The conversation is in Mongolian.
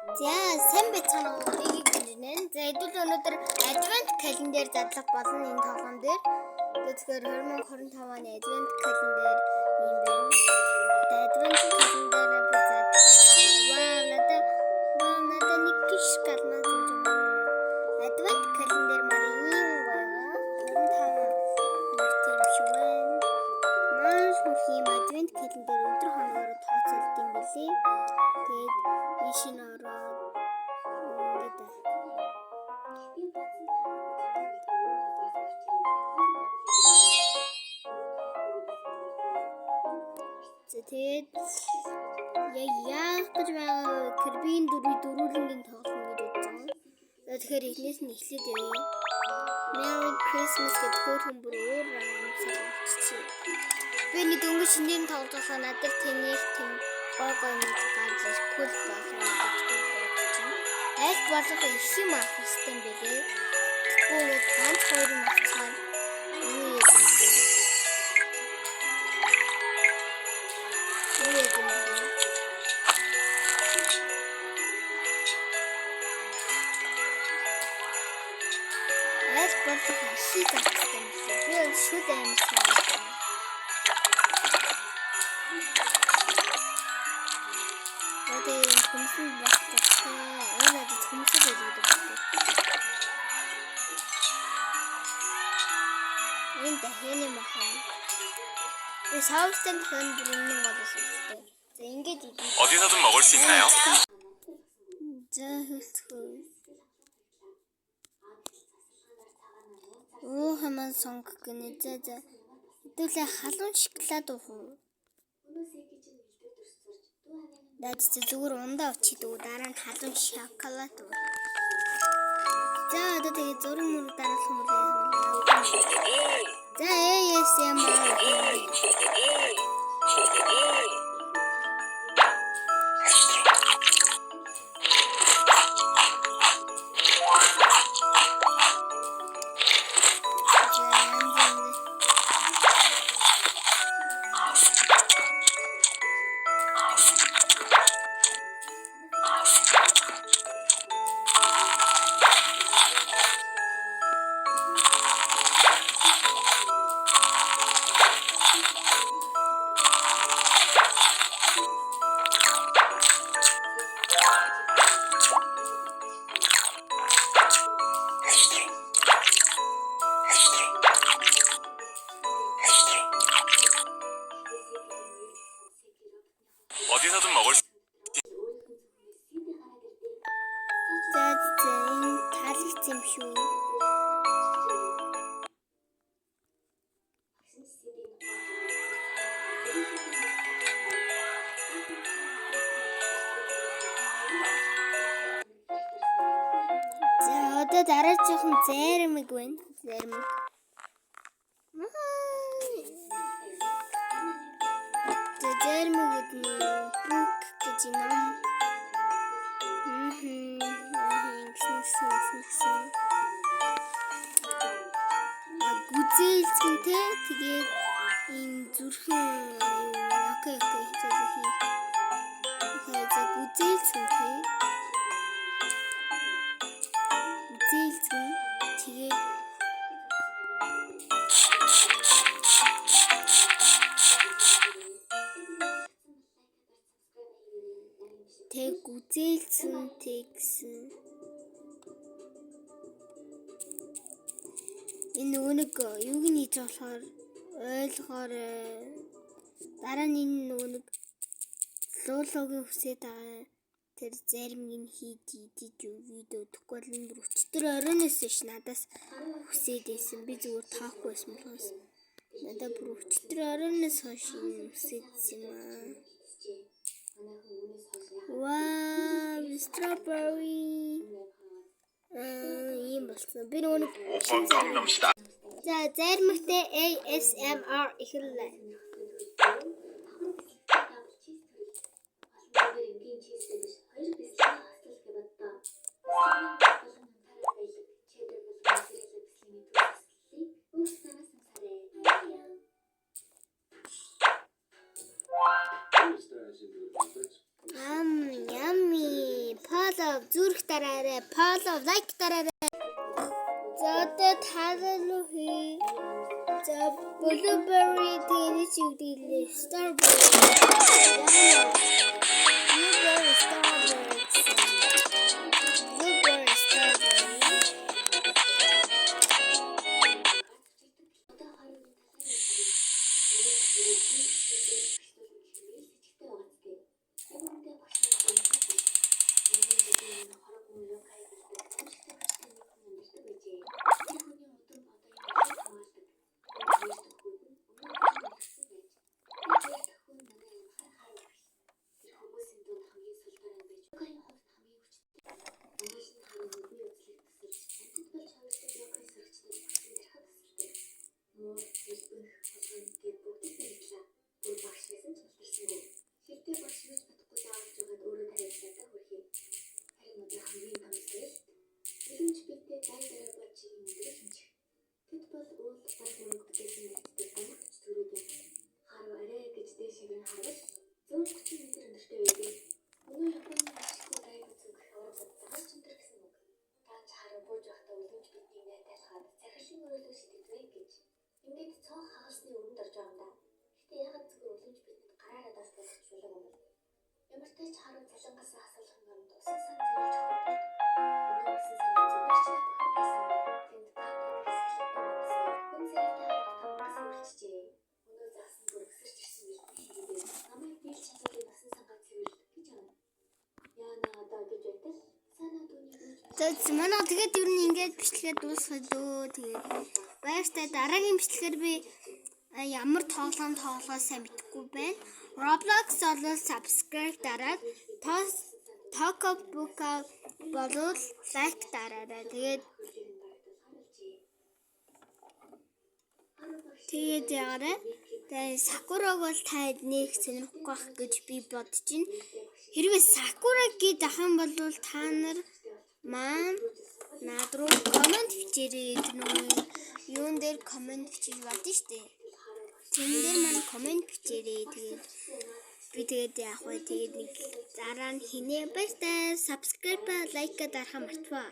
За сайн байцгаана уу гэнэ. За хэдүүл өнөөдөр advent calendar задлах болно энэ тоглоом дээр. Тэгэхээр 2025 оны advent calendar юм байна. Advent calendar надад нэг гიშ галмаа юм. Advent calendar маань юм байна. 25 тийм шүү. Маш их advent calendar өдөр хоногоор тооцоолд юм билий. Тэгээд ишин ороод тэгээд яах гэж байгаа Kirby-ийн дөрвөлнгийн тоглоом гэж үзсэн. Тэгэхээр эхнээс нь эхлээд явъя. Merry Christmas гэдэг хөөрхөн бүр өөр амсгалчи. Би нэг өнгө шинээр тоглохоо надад тэнийх тийм гой нэг гарч кул болоо гэж бодсон. Аль болох их юм авах хэрэгтэй юм бэлээ. Тэгвэл ганц хоёр юм авчихсан. Юу юм бэ? Аль болох их авчихсан юм бэлээ. Би шүд амьсан. Хүмсэн багтаа өнөөдөр хүмсэн байлгүй дээ. Энэ дахины махан. Би саустан хэн бүрэн боловсон гэдэг. За ингэж идэх. 어디서든 먹을 수 있나요? За хэлцгөө. Хамаа сонг гэнэ. За. Хэдүүлээ халуун шоколад уу? Даад зүгээр ундаа өчидэг дараа нь халуун шоколад уу. За одоо тэгээ зураг мөр дараалах юм байна. За ASMR. 어디서든 먹을 수 За энэ таалагдсан юм шүү. За одоо дараачихын зармиг байна. Зармиг. Зармиг бүк гэж юм. Гүзээлцэнтэй тэгээд энэ зүрхэн окей хэвчээ. За гүзээлцэнтэй. Гүзээлцэн тэгээд гүзээлцэнтэй гэсэн энэ нэг юуг нь хийж болохоор ойлгохоор дараа нь энэ нэг лоологийн хүсээд байгаа тэр зармиг нь хийж видео өгөхгүй бол энэ өчтөр оройноос ш надаас хүсээд байсан. Би зүгээр таахгүй байсан болохоос надад бүр өчтөр оройноос хойш хүсээд юм аа. Wow, strawberry. Ийм болсон. Би нэг За зармигтай ASMR эхэллээ. Yummy. Pala зүрх дараарай, follow, like дараарай. За одоо таалал хий. За blueberry тэнэс юу гэлээ Starbucks. Blueberry Starbucks. Blueberry Starbucks. Манай тэгээд юу нэг ингэж бичлэгээ дуусгая дөө. Тэгээд баяртай дараагийн бичлэгээр би ямар тоглоом сайн мэдэхгүй байна. Roblox болол subscribe дараад Taco Boca болол like дараарай. Тэгээд яарай. Тэгээд Sakura-г бол таад нэг сонирхгүй байх гэж би бодож байна. Хэрвээ Sakura-г дахин болвол та нар маань над руу комент бичээрэй. Юун дээр комент бичиж бат штэ. Тэн дээр маань комент бичээрэй. Тэгээд яах вэ? Тэгээд нэг дараа нь хийнэ. Баяртай. Subscribe, like дарахаа мартваа.